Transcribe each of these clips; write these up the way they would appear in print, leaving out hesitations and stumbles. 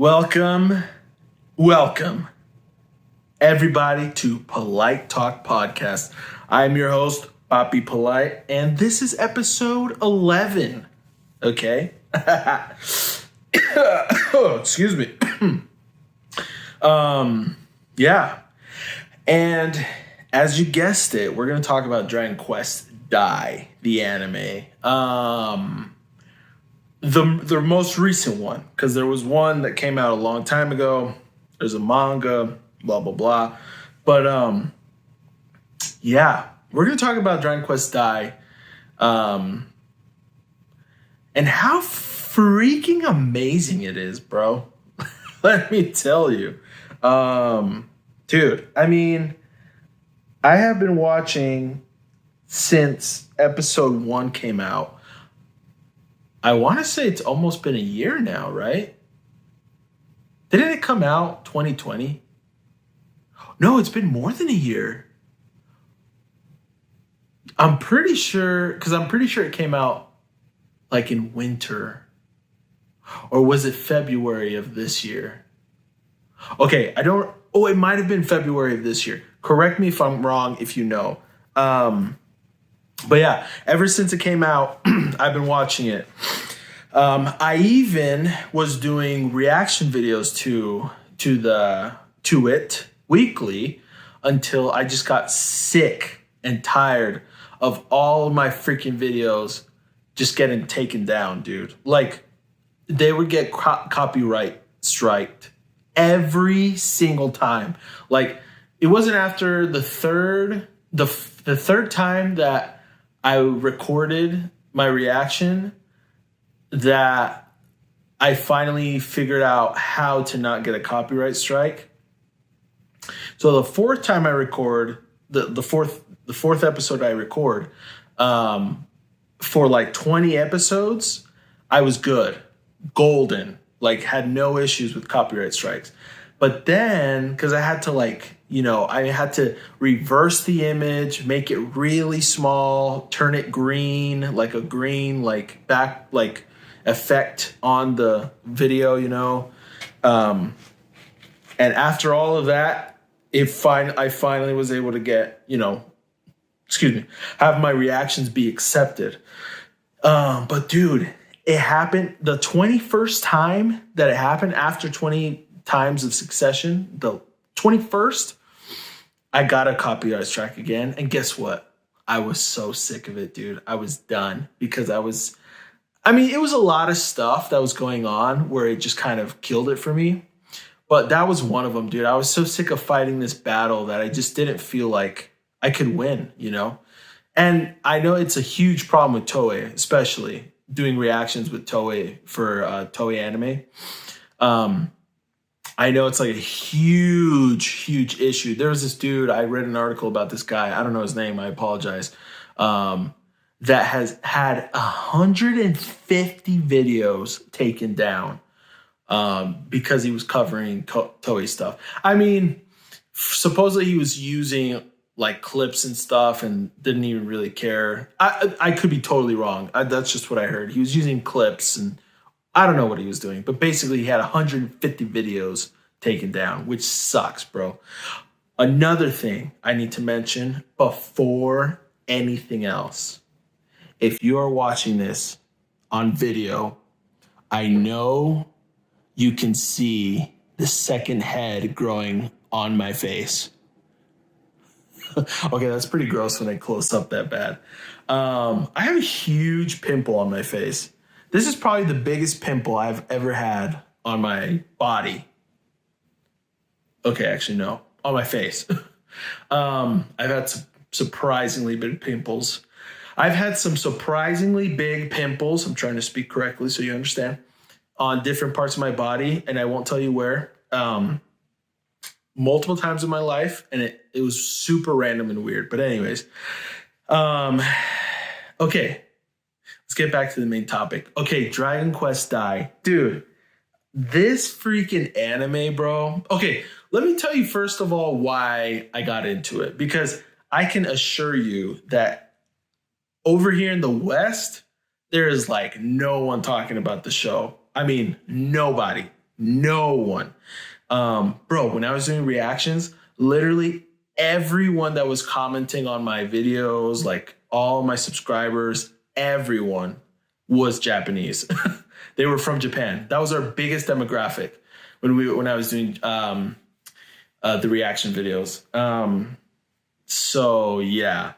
Welcome, welcome, everybody to Polite Talk Podcast. I'm your host, Papi Polite, and this is episode 11. Okay? Oh, excuse me. Yeah. And as you guessed it, we're going to talk about Dragon Quest Dai, the anime. The most recent one, because there was one that came out a long time ago. There's a manga, blah, blah, blah. But, yeah, we're going to talk about Dragon Quest Dai. And how freaking amazing it is, bro. Let me tell you. Dude, I mean, I have been watching since episode 1 came out. I want to say it's almost been a year now, right? Didn't it come out 2020? No, it's been more than a year. I'm pretty sure it came out like in winter. Or was it February of this year? Okay, it might have been February of this year. Correct me if I'm wrong, if you know. But yeah, ever since it came out, I've been watching it. I even was doing reaction videos to it weekly until I just got sick and tired of all of my freaking videos just getting taken down, dude. Like, they would get copyright striked every single time. Like, it wasn't after the third time that I recorded my reaction that I finally figured out how to not get a copyright strike. So the fourth time I record, the fourth episode I record, for like 20 episodes, I was good. Golden. Like, had no issues with copyright strikes. But then, because I had to I had to reverse the image, make it really small, turn it green, like a green, effect on the video, and after all of that, I finally was able to get, have my reactions be accepted. But dude, it happened the 21st time that it happened after 20 times of succession. The 21st, I got a copyright strike again. And guess what? I was so sick of it, dude. I was done because it was a lot of stuff that was going on where it just kind of killed it for me. But that was one of them, dude. I was so sick of fighting this battle that I just didn't feel like I could win, And I know it's a huge problem with Toei, especially doing reactions with Toei for Toei anime. I know it's like a huge, huge issue. There was this dude, I read an article about this guy. I don't know his name. I apologize. That has had 150 videos taken down because he was covering Toei stuff. I mean, supposedly he was using like clips and stuff and didn't even really care. I could be totally wrong. That's just what I heard. He was using clips and I don't know what he was doing, but basically he had 150 videos taken down, which sucks, bro. Another thing I need to mention before anything else. If you are watching this on video, I know you can see the second head growing on my face. Okay, that's pretty gross when I close up that bad. I have a huge pimple on my face. This is probably the biggest pimple I've ever had on my body. Okay, actually, no. On my face. I've had some surprisingly big pimples. I've had some surprisingly big pimples. I'm trying to speak correctly so you understand. On different parts of my body, and I won't tell you where. Multiple times in my life, and it was super random and weird. But anyways, okay. Let's get back to the main topic. Okay, Dragon Quest Dai. Dude, this freaking anime, bro. Okay, let me tell you first of all why I got into it. Because I can assure you that over here in the West, there is like no one talking about the show. I mean, nobody. No one. Bro, when I was doing reactions, literally everyone that was commenting on my videos, like all my subscribers, everyone was Japanese. They were from Japan. That was our biggest demographic when I was doing the reaction videos. So yeah,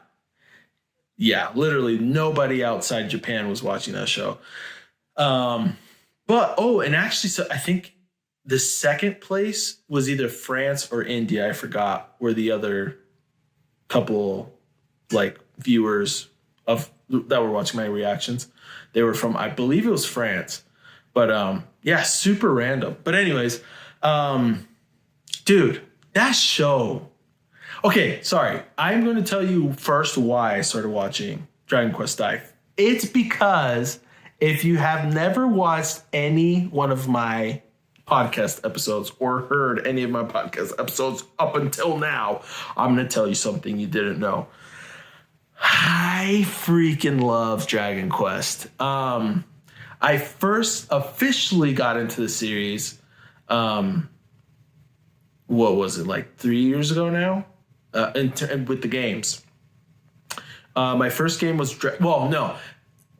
literally nobody outside Japan was watching that show. And actually, so I think the second place was either France or India. I forgot where the other couple like viewers of that were watching my reactions. They were from, I believe it was France. But yeah, super random. But anyways, dude, that show. Okay, sorry. I'm going to tell you first why I started watching Dragon Quest Dive. It's because if you have never watched any one of my podcast episodes or heard any of my podcast episodes up until now, I'm going to tell you something you didn't know. I freaking love Dragon Quest. I first officially got into the series, what was it, like 3 years ago now? With the games. My first game was,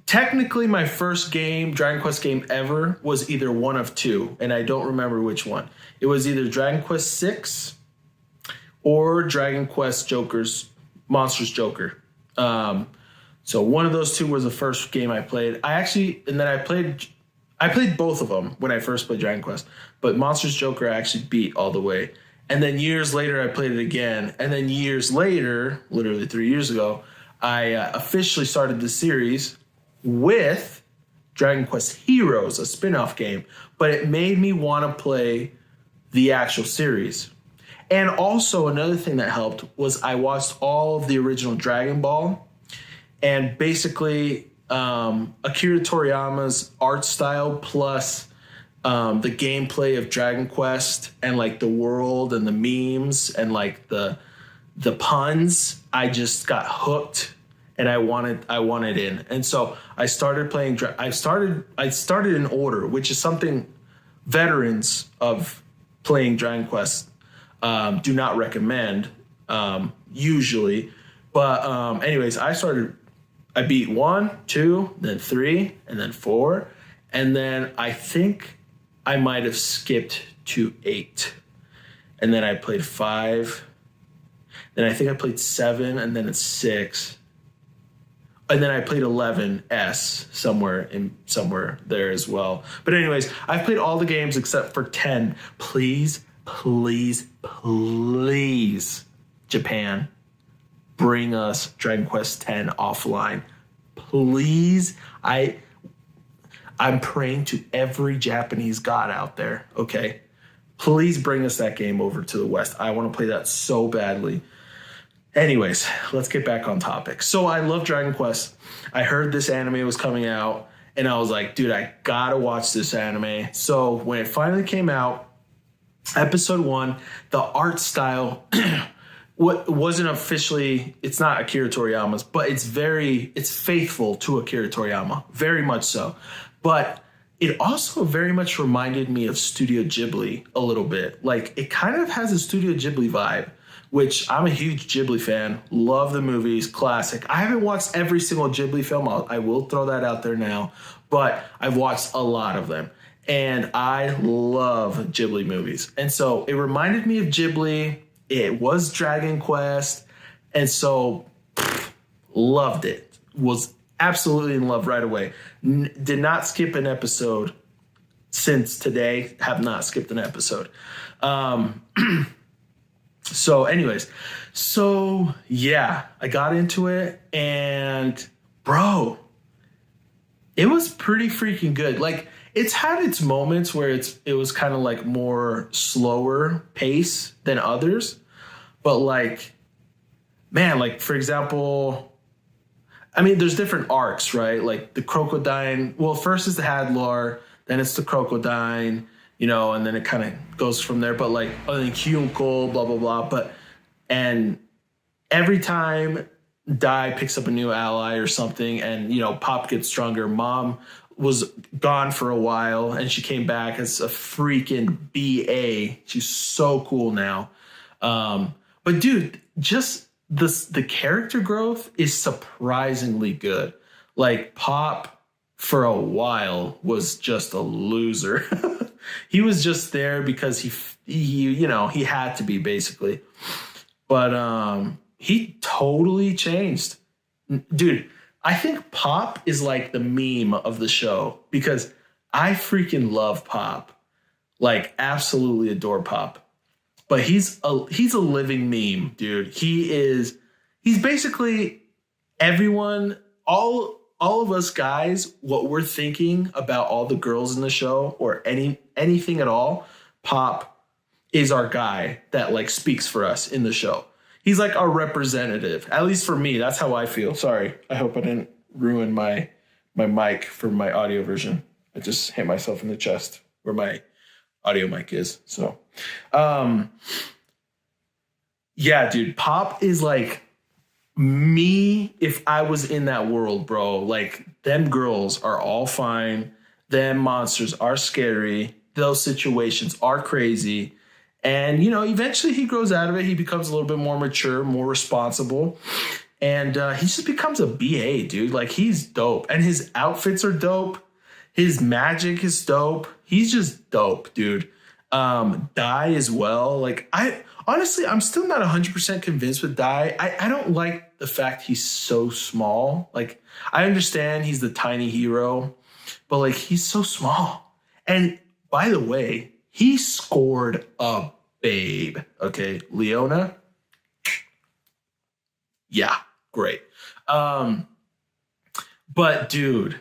technically my first game, Dragon Quest game ever, was either one of two, and I don't remember which one. It was either Dragon Quest 6 or Dragon Quest Monsters Joker. So one of those two was the first game I played. I played both of them when I first played Dragon Quest, but Monsters Joker I actually beat all the way. And then years later, I played it again. And then years later, literally 3 years ago, I officially started the series with Dragon Quest Heroes, a spin-off game. But it made me want to play the actual series. And also another thing that helped was I watched all of the original Dragon Ball. And basically, Akira Toriyama's art style plus the gameplay of Dragon Quest and like the world and the memes and like the puns, I just got hooked and I wanted in. And so I started playing. I started in order, which is something veterans of playing Dragon Quest do not recommend usually. But anyways, I beat 1, 2, then 3, and then 4. And then I think I might have skipped to 8. And then I played 5. Then I think I played 7, and then it's 6. And then I played 11S somewhere there as well. But anyways, I've played all the games except for 10. Please, Japan, bring us Dragon Quest 10 offline. Please, I'm praying to every Japanese god out there, okay? Please bring us that game over to the West. I want to play that so badly. Anyways, let's get back on topic. So I love Dragon Quest. I heard this anime was coming out, and I was like, dude, I gotta watch this anime. So when it finally came out, episode 1, the art style wasn't officially, it's not Akira Toriyama's, but it's faithful to Akira Toriyama, very much so. But it also very much reminded me of Studio Ghibli a little bit. Like, it kind of has a Studio Ghibli vibe, which I'm a huge Ghibli fan. Love the movies, classic. I haven't watched every single Ghibli film. I will throw that out there now. But I've watched a lot of them. And I love Ghibli movies. And so it reminded me of Ghibli. It was Dragon Quest. And so, loved it. Was absolutely in love right away. Did not skip an episode since today. Have not skipped an episode. So anyways, yeah, I got into it and bro, it was pretty freaking good. Like, it's had its moments where it was kind of like more slower pace than others. But like, man, like for example, I mean, there's different arcs, right? Like the Crocodile. Well, first is the Hadlar, then it's the Crocodile, and then it kind of goes from there. But like, then Kyunko, blah, blah, blah. And every time Dai picks up a new ally or something and, Pop gets stronger, Mom was gone for a while, and she came back as a freaking BA. She's so cool now. But dude, just the character growth is surprisingly good. Like Pop for a while was just a loser. He was just there because he had to be, basically. But he totally changed. Dude, I think Pop is like the meme of the show because I freaking love Pop. Like, absolutely adore Pop. But he's a living meme, dude. He's basically everyone, all of us guys, what we're thinking about all the girls in the show or anything at all. Pop is our guy that like speaks for us in the show. He's like our representative, at least for me. That's how I feel. Sorry, I hope I didn't ruin my mic for my audio version. I just hit myself in the chest where my audio mic is. So, yeah, dude, Pop is like me if I was in that world, bro. Like, them girls are all fine. Them monsters are scary. Those situations are crazy. And, eventually he grows out of it. He becomes a little bit more mature, more responsible. And he just becomes a BA, dude. Like, he's dope. And his outfits are dope. His magic is dope. He's just dope, dude. Dai as well. Like, I'm still not 100% convinced with Dai. I don't like the fact he's so small. Like, I understand he's the tiny hero, but like, he's so small. And by the way, he scored a babe. Okay, Leona. Yeah, great. But dude,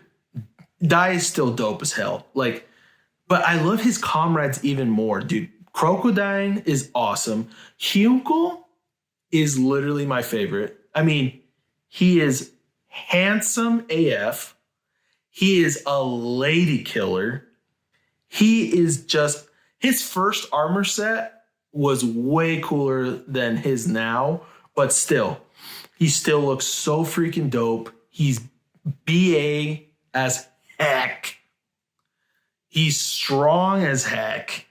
Dai is still dope as hell. Like, but I love his comrades even more, dude. Crocodile is awesome. Hyunkle is literally my favorite. I mean, he is handsome AF. He is a lady killer. He is just, his first armor set was way cooler than his now, but still, he still looks so freaking dope. He's BA as heck. He's strong as heck.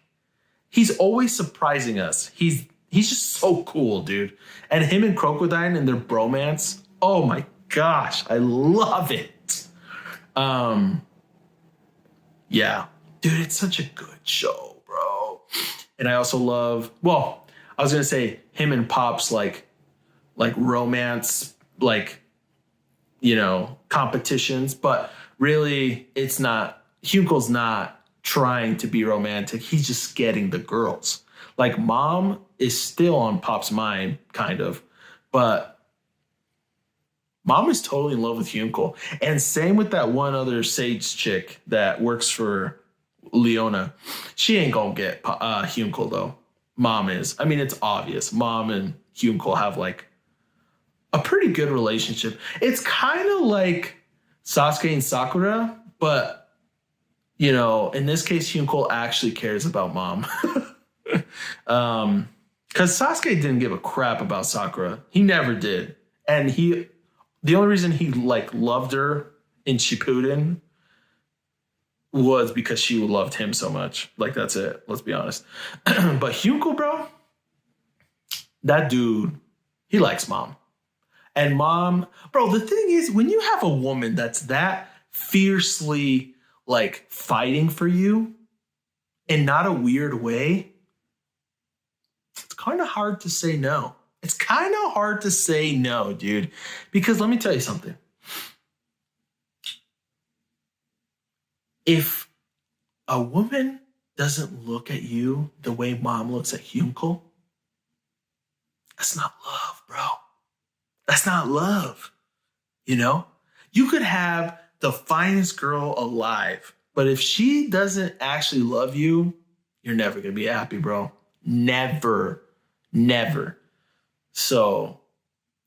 He's always surprising us. He's just so cool, dude. And him and Crocodile and their bromance, oh my gosh, I love it. Yeah, dude, it's such a good show, bro. And I also love, well, I was gonna say him and Pop's like romance, like, competitions, but really it's not. Hyunkle's not trying to be romantic. He's just getting the girls. Like, Mom is still on Pop's mind, kind of, but Mom is totally in love with Hyunkle. And same with that one other Sage chick that works for Leona. She ain't gonna get Hyunkle, though. Mom is. I mean, it's obvious. Mom and Hyunkle have like a pretty good relationship. It's kind of like Sasuke and Sakura, but in this case, Hyunkle actually cares about Mom. Because Sasuke didn't give a crap about Sakura. He never did. And the only reason he loved her in Shippuden was because she loved him so much. Like, that's it. Let's be honest. But Hyunkle, bro, that dude, he likes Mom. And Mom, bro, the thing is, when you have a woman that's that fiercely like fighting for you in not a weird way, it's kind of hard to say no. It's kind of hard to say no, dude. Because let me tell you something. If a woman doesn't look at you the way Mom looks at Hyunkle, that's not love, bro. That's not love. You could have the finest girl alive, but if she doesn't actually love you, you're never going to be happy, bro. Never. So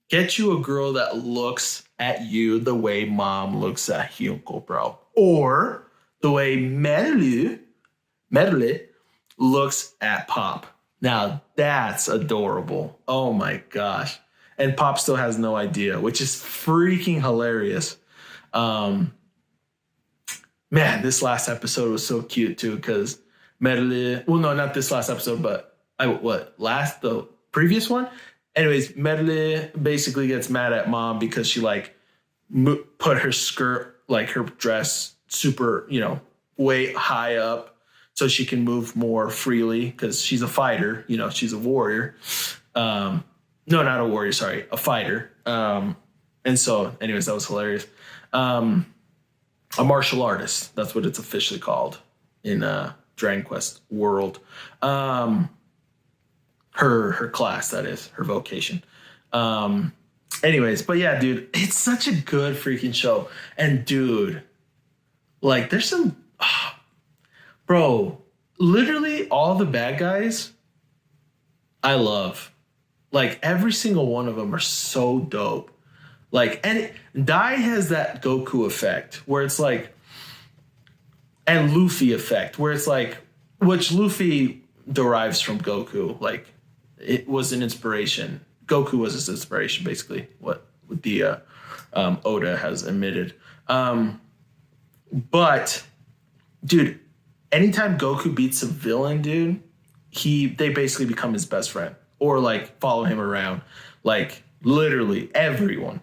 get you a girl that looks at you the way Mom looks at Hyunkle, bro. Or the way Merle looks at Pop. Now that's adorable. Oh my gosh. And Pop still has no idea, which is freaking hilarious. Man, Man, this last episode was so cute too, because Merle, well, no, not this last episode, but the previous one? Anyways, Merle basically gets mad at mom because she like put her skirt, like her dress super, way high up so she can move more freely because she's a fighter, she's a warrior. No, not a warrior, sorry, a fighter. And so, anyways, that was hilarious. A martial artist. That's what it's officially called in Dragon Quest world. Her class, that is, her vocation. Anyways, but yeah, dude, it's such a good freaking show. And dude, like there's some, bro, literally all the bad guys I love. Like every single one of them are so dope. Like, and Dai has that Goku effect where it's like, and Luffy effect where it's like, which Luffy derives from Goku. Like, it was an inspiration. Goku was his inspiration, basically, what the Oda has admitted. But, dude, anytime Goku beats a villain, dude, they basically become his best friend or like follow him around. Like, literally everyone.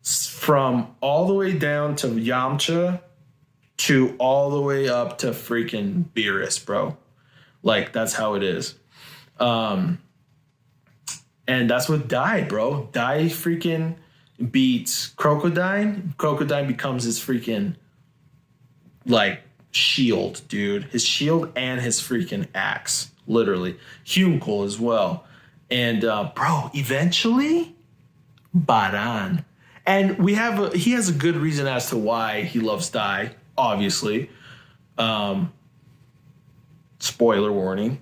From all the way down to Yamcha to all the way up to freaking Beerus, bro. Like, that's how it is. And that's what Dai, bro. Dai freaking beats Crocodile. Crocodile becomes his freaking, like, shield, dude. His shield and his freaking axe, literally. Humcool as well. And, bro, eventually, Baran. And he has a good reason as to why he loves Dai, obviously. Spoiler warning.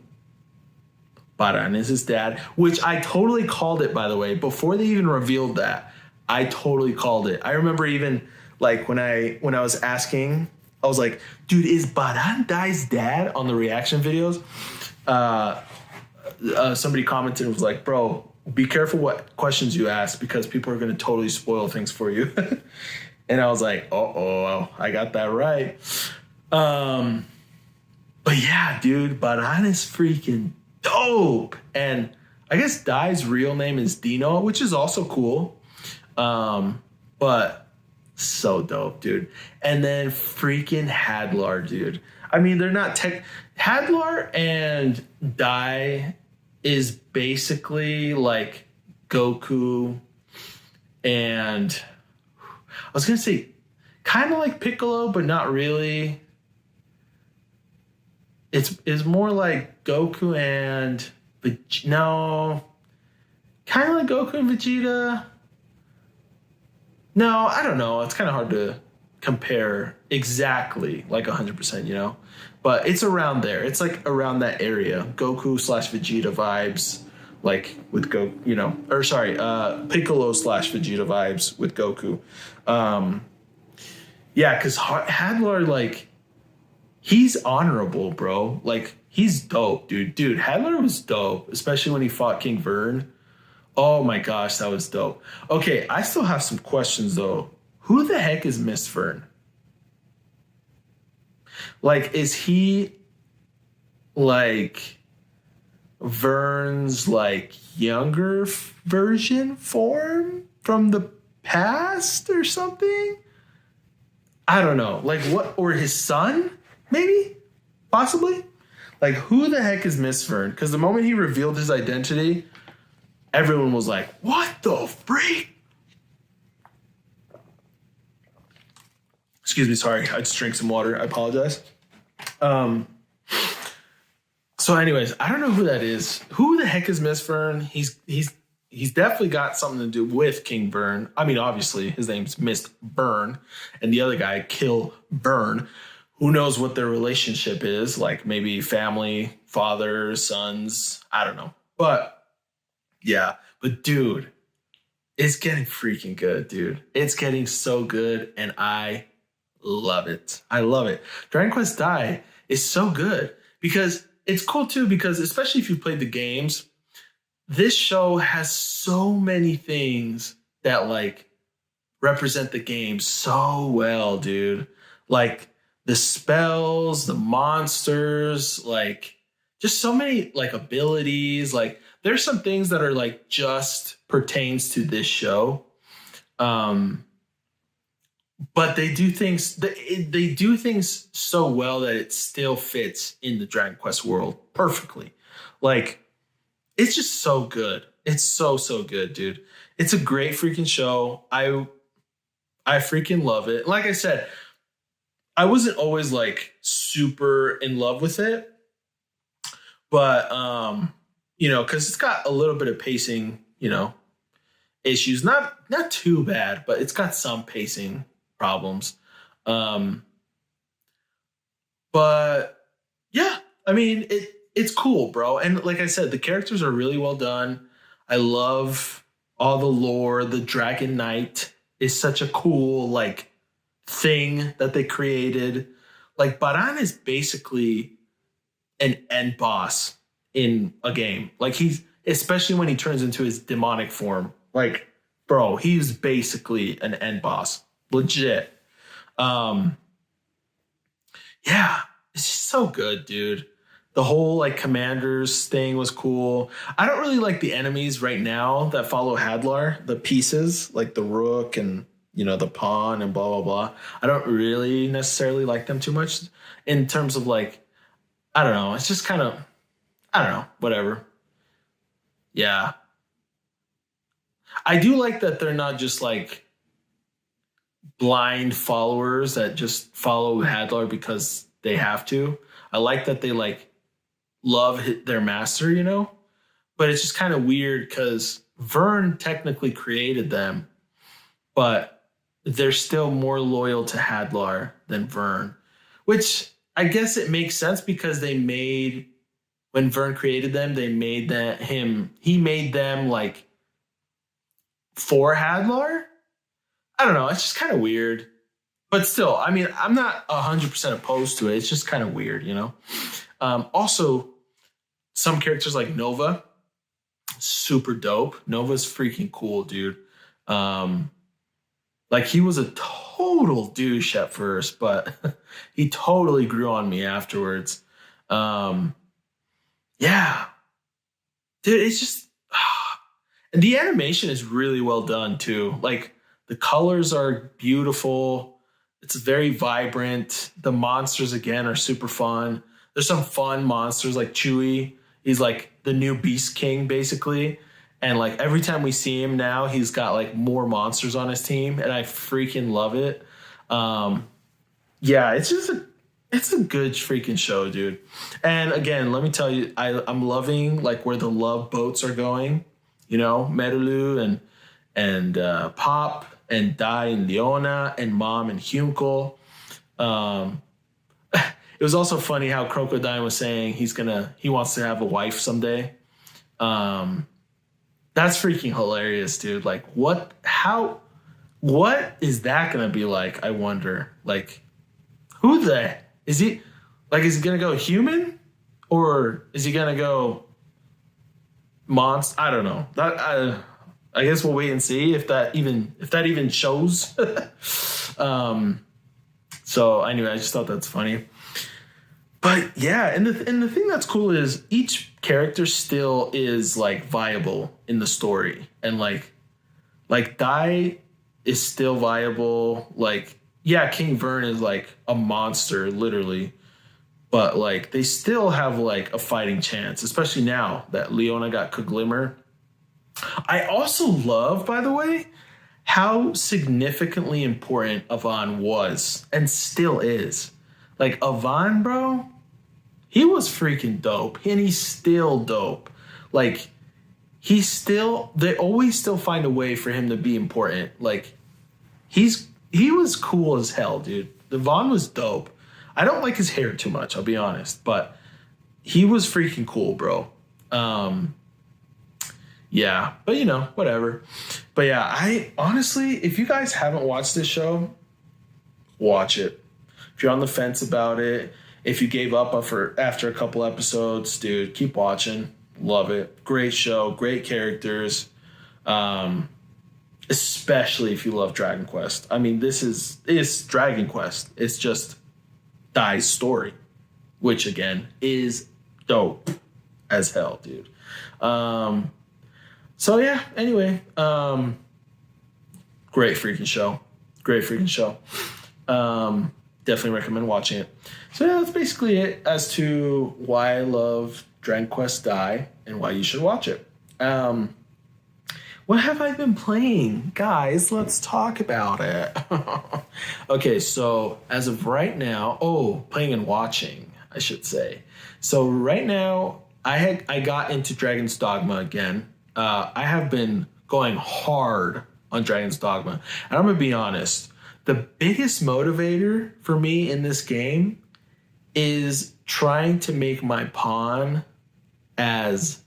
Baran is his dad, which I totally called it, by the way. Before they even revealed that, I totally called it. I remember even like when I was asking, I was like, dude, is Baran Dai's dad on the reaction videos? Somebody commented and was like, bro, be careful what questions you ask because people are going to totally spoil things for you. And I was like, I got that right. But yeah, dude, Baran is freaking dope. And I guess Dai's real name is Dino, which is also cool. But so dope, dude. And then freaking Hadlar, dude. I mean, they're not Hadlar and Dai is basically like Goku and I was going to say kind of like Piccolo, but not really. It's more like Goku and no, kind of like Goku and Vegeta. No, I don't know. It's kind of hard to compare exactly like 100%, but it's around there. It's like around that area. Goku / Vegeta vibes, like with Piccolo / Vegeta vibes with Goku. Yeah, because Hadlar, like, he's honorable, bro. Like, he's dope, dude. Dude, Hadlar was dope, especially when he fought King Vern. Oh my gosh, that was dope. Okay, I still have some questions though. Who the heck is Miss Vern? Like, is he like Vern's like younger version form from the past or something? I don't know. Like what? Or his son? Maybe? Possibly? Like, who the heck is Miss Vern? Because the moment he revealed his identity, everyone was like, what the freak? Excuse me, sorry. I just drank some water. I apologize. So anyways, I don't know who that is. Who the heck is Miss Vern? He's definitely got something to do with King Vern. I mean, obviously, his name's Miss Burn. And the other guy, Kill Burn. Who knows what their relationship is? Like maybe family, father, sons. I don't know. But yeah. But dude, it's getting freaking good, dude. It's getting so good. And I love it. I love it. Dragon Quest Dai is so good because it's cool too, because especially if you played the games, this show has so many things that like represent the game so well, dude. Like the spells, the monsters, like just so many like abilities. Like there's some things that are like just pertains to this show. Um, but they do things so well that it still fits in the Dragon Quest world perfectly. Like it's just so good. It's so good, dude. It's a great freaking show. I freaking love it. Like I said, I wasn't always like super in love with it, but cuz it's got a little bit of pacing, issues. Not too bad, but it's got some pacing problems. Um but yeah, I mean, it's cool, bro. And like I said, the characters are really well done. I love all the lore. The Dragon Knight is such a cool like thing that they created. Like Baran is basically an end boss in a game. Like he's especially when he turns into his demonic form. Like, bro, he's basically an end boss. Legit. Um yeah, it's just so good, dude. The whole like commanders thing was cool. I don't really like the enemies right now that follow Hadlar, the pieces like the rook and the pawn and blah blah blah. I don't really necessarily like them too much in terms of like I don't know. It's just kind of I don't know, whatever. Yeah, I do like that they're not just like blind followers that just follow Hadlar because they have to. I like that they like love their master, but it's just kind of weird because Vern technically created them, but they're still more loyal to Hadlar than Vern, which I guess it makes sense because when Vern created them, he made them like for Hadlar. I don't know. It's just kind of weird, but still, I mean, I'm not 100% opposed to it. It's just kind of weird. Also, some characters like Nova, super dope. Nova's freaking cool, dude. Like he was a total douche at first, but he totally grew on me afterwards. Yeah, dude, it's just and the animation is really well done too. Like the colors are beautiful. It's very vibrant. The monsters again are super fun. There's some fun monsters like Chewie. He's like the new Beast King basically. And like every time we see him now, he's got like more monsters on his team, and I freaking love it. Yeah, it's a good freaking show, dude. And again, let me tell you, I'm loving like where the love boats are going. Metalu and Pop and Dai and Leona and Mom and Hyunko. It was also funny how Crocodile was saying he wants to have a wife someday. That's freaking hilarious, dude. Like what is that gonna be like? I wonder. Like is he gonna go human or is he gonna go monster? I don't know. I guess we'll wait and see if that even shows. So anyway, I just thought that's funny. But yeah, and the thing that's cool is each character still is like viable in the story, and like Dai is still viable. Like yeah, King Vern is like a monster, literally, but like they still have like a fighting chance, especially now that Leona got Kuglimmer. I also love, by the way, how significantly important Avan was and still is. Like Avan, bro, he was freaking dope, and he's still dope. Like they always still find a way for him to be important. Like he was cool as hell, dude. Avan was dope. I don't like his hair too much, I'll be honest, but he was freaking cool, bro. Yeah, but whatever. But yeah, I honestly, if you guys haven't watched this show, watch it. If you're on the fence about it, if you gave up after a couple episodes, dude, keep watching. Love it. Great show, great characters. Especially if you love Dragon Quest. I mean, it's Dragon Quest. It's just Dai's story, which again is dope as hell, dude. Um, so yeah, anyway, great freaking show. Great freaking show. Definitely recommend watching it. So yeah, that's basically it as to why I love Dragon Quest Dai and why you should watch it. What have I been playing? Guys, let's talk about it. Okay, so as of right now, playing and watching, I should say. So right now, I got into Dragon's Dogma again. I have been going hard on Dragon's Dogma. And I'm gonna be honest, the biggest motivator for me in this game is trying to make my pawn as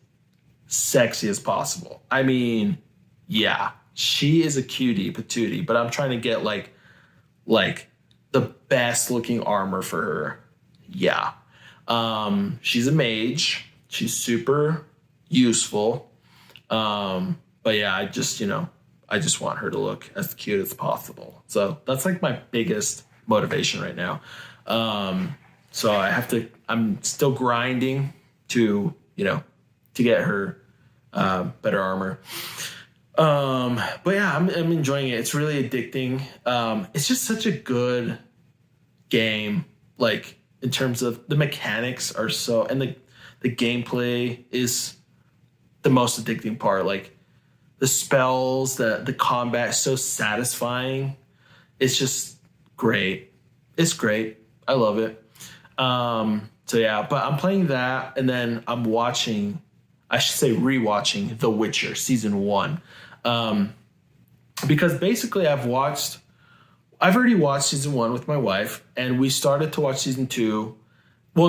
sexy as possible. I mean, yeah, she is a cutie patootie, but I'm trying to get like the best looking armor for her. Yeah. She's a mage. She's super useful. But yeah, I just want her to look as cute as possible. So that's like my biggest motivation right now. So I'm still grinding to get her better armor. But yeah, I'm enjoying it. It's really addicting. It's just such a good game. Like in terms of the mechanics are and the gameplay is the most addicting part. Like the spells, the combat is so satisfying. It's just great. It's great. I love it. So yeah, but I'm playing that and then I'm watching, I should say rewatching The Witcher season 1. Because basically I've already watched season 1 with my wife and we started to watch season 2. We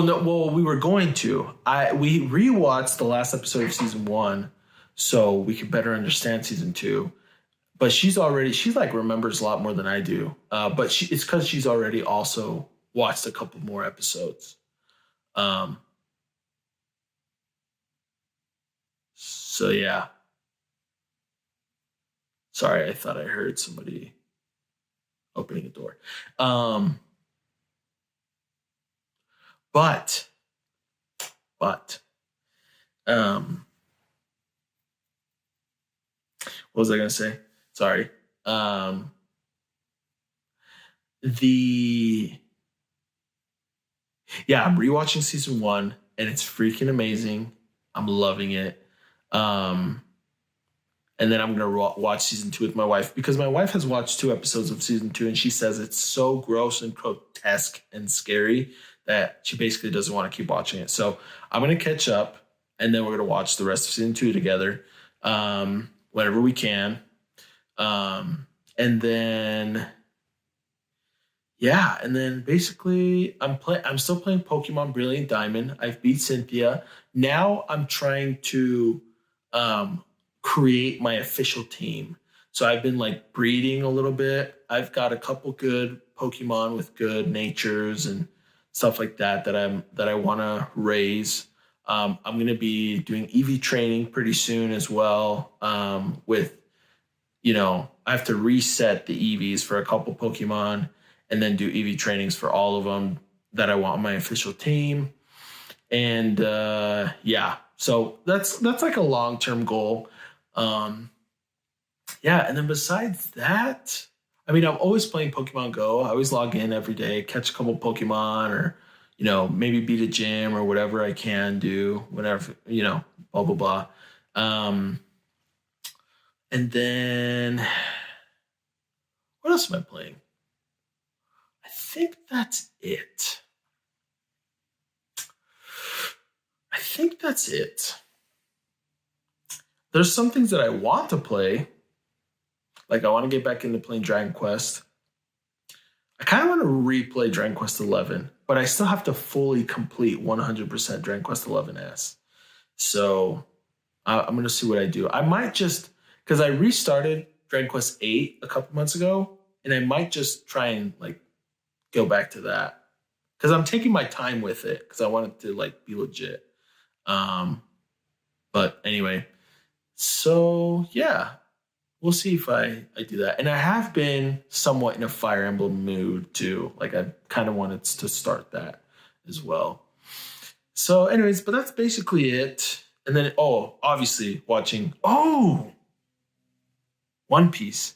were going to. We rewatched the last episode of season 1 so we could better understand season 2. But she like remembers a lot more than I do. But it's because she's already also watched a couple more episodes. So yeah. Sorry, I thought I heard somebody opening a door. But what was I gonna say? Sorry. I'm rewatching season 1 and it's freaking amazing. I'm loving it. And then I'm going to watch season 2 with my wife because my wife has watched 2 episodes of season 2 and she says it's so gross and grotesque and scary that she basically doesn't want to keep watching it. So I'm going to catch up and then we're going to watch the rest of season 2 together whenever we can. And then basically I'm still playing Pokemon Brilliant Diamond. I've beat Cynthia. Now I'm trying to create my official team. So I've been like breeding a little bit. I've got a couple good Pokemon with good natures and stuff like that I want to raise. I'm going to be doing EV training pretty soon as well. I have to reset the EVs for a couple Pokemon and then do EV trainings for all of them that I want on my official team. And so that's like a long-term goal. And then besides that, I mean, I'm always playing Pokemon Go. I always log in every day, catch a couple Pokemon or, maybe beat a gym or whatever I can do, whatever, blah, blah, blah. And then what else am I playing? I think that's it. There's some things that I want to play. Like I want to get back into playing Dragon Quest. I kind of want to replay Dragon Quest 11, but I still have to fully complete 100% Dragon Quest 11S. So I'm going to see what I do. I might just, because I restarted Dragon Quest 8 a couple months ago, and I might just try and like go back to that. Because I'm taking my time with it because I want it to like be legit. But anyway, so yeah. we'll see if I do that. And I have been somewhat in a Fire Emblem mood too. Like I kind of wanted to start that as well. So, anyways, but that's basically it. And then, obviously watching, One Piece.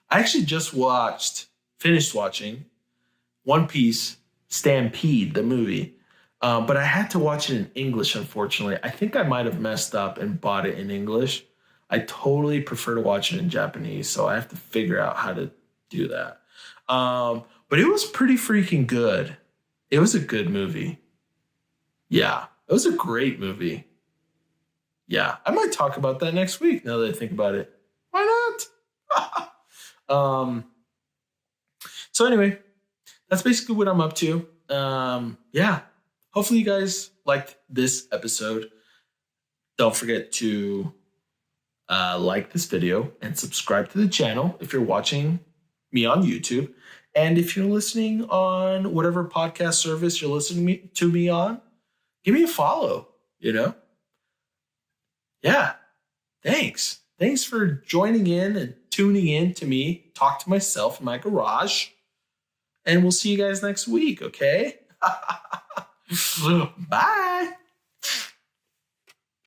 I actually just finished watching One Piece Stampede, the movie. But I had to watch it in English, unfortunately. I think I might have messed up and bought it in English. I totally prefer to watch it in Japanese, so I have to figure out how to do that. But it was pretty freaking good. It was a good movie. Yeah, it was a great movie. Yeah, I might talk about that next week now that I think about it. Why not? um, so anyway, that's basically what I'm up to. Yeah, hopefully you guys liked this episode. Don't forget to like this video and subscribe to the channel if you're watching me on YouTube. And if you're listening on whatever podcast service you're listening to me on, give me a follow, Yeah. Thanks. Thanks for joining in and tuning in to me talk to myself in my garage. And we'll see you guys next week, okay? Bye.